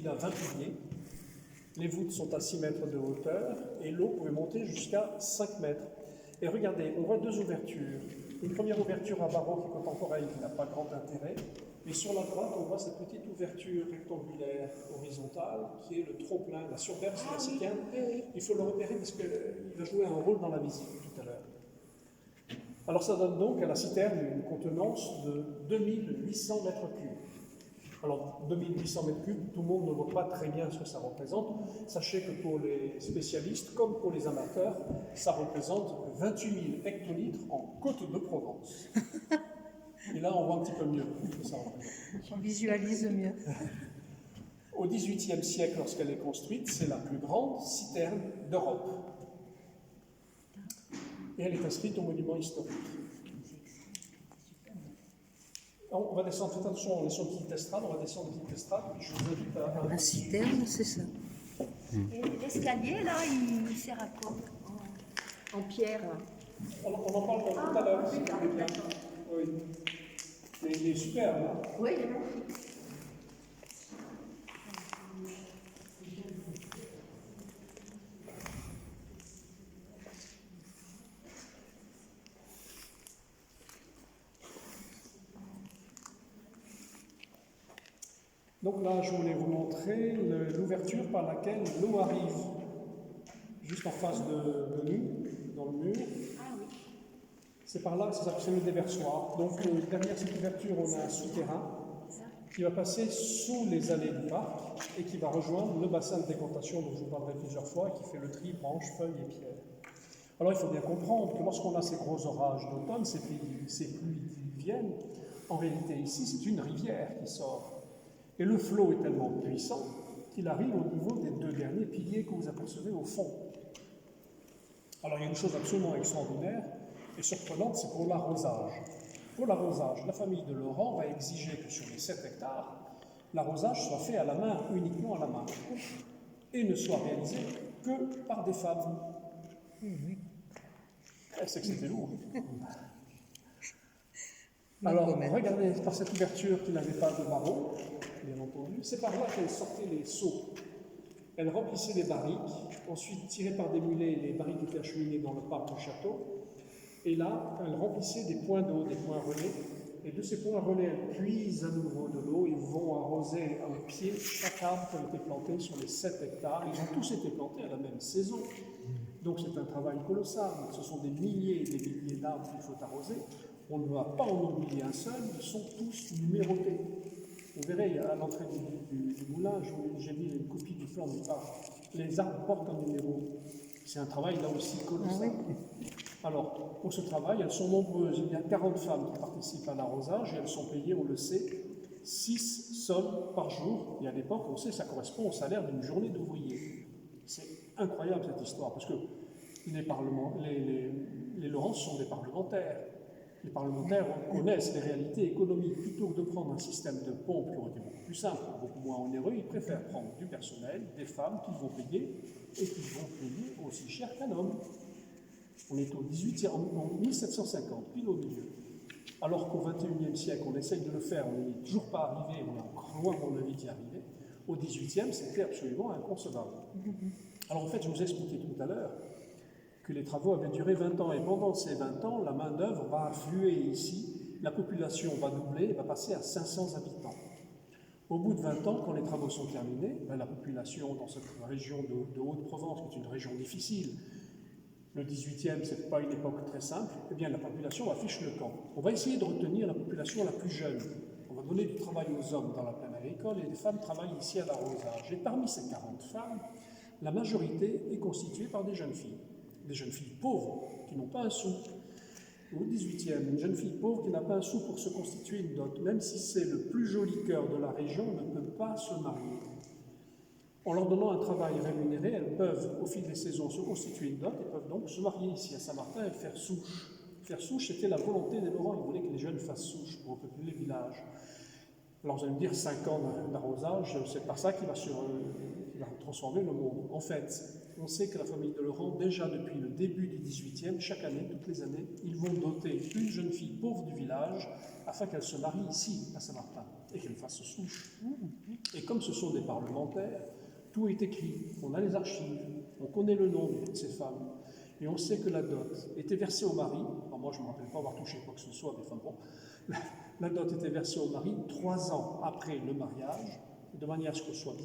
il a 20 piliers. Les voûtes sont à 6 mètres de hauteur et l'eau pouvait monter jusqu'à 5 mètres. Et regardez, on voit deux ouvertures. Une première ouverture à barreaux qui est contemporaine, qui n'a pas grand intérêt. Et sur la droite, on voit cette petite ouverture rectangulaire horizontale qui est le trop-plein, la surverse de la citerne. Il faut le repérer parce qu'il va jouer un rôle dans la visite tout à l'heure. Alors ça donne donc à la citerne une contenance de 2800 mètres cubes. Alors 2800 mètres cubes, tout le monde ne voit pas très bien ce que ça représente. Sachez que pour les spécialistes, comme pour les amateurs, ça représente 28 000 hectolitres en Côte de Provence. Et là, on voit un petit peu mieux ce que ça représente. On visualise mieux. Au XVIIIe siècle, lorsqu'elle est construite, c'est la plus grande citerne d'Europe. Et elle est inscrite au monument historique. On va descendre, faites attention, on est sur une petite estrade, on va descendre une petite estrade, puis je vous invite à... La citerne, c'est ça. Et l'escalier, là, il sert à quoi? En pierre. On en parle tout à l'heure, si vous voulez bien. Oui. Mais il est super, là. Oui, il est magnifique. Donc là, je voulais vous montrer l'ouverture par laquelle l'eau arrive, juste en face de nous, dans le mur. Ah oui. C'est par là, c'est ça, c'est le déversoir. Donc derrière cette ouverture, on a un souterrain qui va passer sous les allées du parc et qui va rejoindre le bassin de décantation dont je vous parlerai plusieurs fois, et qui fait le tri branches, feuilles et pierres. Alors il faut bien comprendre que lorsqu'on a ces gros orages d'automne, ces pluies qui viennent, en réalité ici, c'est une rivière qui sort. Et le flot est tellement puissant qu'il arrive au niveau des deux derniers piliers que vous apercevez au fond. Alors il y a une chose absolument extraordinaire et surprenante, c'est pour l'arrosage. Pour l'arrosage, la famille de Laurent va exiger que sur les 7 hectares, l'arrosage soit fait à la main, uniquement à la main, et ne soit réalisé que par des femmes. C'est que c'était lourd. Alors, regardez par cette ouverture qui n'avait pas de barreaux, bien entendu, c'est par là qu'elle sortait les seaux. Elle remplissait les barriques, ensuite tirée par des mulets, les barriques étaient acheminées dans le parc du château, et là, elle remplissait des points d'eau, des points relais, et de ces points relais, elle puise à nouveau de l'eau et vont arroser au pied chaque arbre qui a été planté sur les 7 hectares. Ils ont tous été plantés à la même saison. Donc c'est un travail colossal, ce sont des milliers et des milliers d'arbres qu'il faut arroser. On ne va pas en oublier un seul, ils sont tous numérotés. Vous verrez, à l'entrée du moulin, j'ai mis une copie du flanc du parc. Les arbres portent un numéro. C'est un travail là aussi colossal. Alors, pour ce travail, elles sont nombreuses. Il y a 40 femmes qui participent à l'arrosage et elles sont payées, on le sait, 6 sols par jour. Et à l'époque, on sait, ça correspond au salaire d'une journée d'ouvrier. C'est incroyable cette histoire, parce que les Laurents sont des parlementaires. Les parlementaires connaissent les réalités économiques. Plutôt que de prendre un système de pompe qui aurait été beaucoup plus simple, beaucoup moins onéreux, ils préfèrent prendre du personnel, des femmes qu'ils vont payer et qu'ils vont payer aussi cher qu'un homme. On est au 18e, en 1750, pile au milieu. Alors qu'au 21e siècle, on essaye de le faire, on n'y est toujours pas arrivé, on est encore loin, à mon avis, d'y arriver. Au 18e, c'était absolument inconcevable. Alors en fait, je vous expliquais tout à l'heure que les travaux avaient duré 20 ans, et pendant ces 20 ans, la main-d'œuvre va affluer ici, la population va doubler, va passer à 500 habitants. Au bout de 20 ans, quand les travaux sont terminés, la population dans cette région de Haute-Provence, qui est une région difficile, le 18e, ce n'est pas une époque très simple, eh bien la population affiche le camp. On va essayer de retenir la population la plus jeune. On va donner du travail aux hommes dans la plaine agricole et les femmes travaillent ici à l'arrosage. Et parmi ces 40 femmes, la majorité est constituée par des jeunes filles pauvres qui n'ont pas un sou. Au 18e, une jeune fille pauvre qui n'a pas un sou pour se constituer une dot, même si c'est le plus joli cœur de la région, ne peut pas se marier. En leur donnant un travail rémunéré, elles peuvent, au fil des saisons, se constituer une dot et peuvent donc se marier ici à Saint-Martin et faire souche. Faire souche, c'était la volonté des Laurents, ils voulaient que les jeunes fassent souche pour repeupler les villages. Alors vous allez me dire, 5 ans d'arrosage, c'est par ça qu'il va transformer le monde. En fait, on sait que la famille de Laurent, déjà depuis le début du 18e, chaque année, toutes les années, ils vont doter une jeune fille pauvre du village afin qu'elle se marie ici, à Saint-Martin, et qu'elle fasse souche. Et comme ce sont des parlementaires, tout est écrit. On a les archives, on connaît le nom de ces femmes, et on sait que la dot était versée au mari. Alors moi, je ne me rappelle pas avoir touché quoi que ce soit, mais enfin bon, la dot était versée au mari 3 ans après le mariage, de manière à ce qu'on soit bien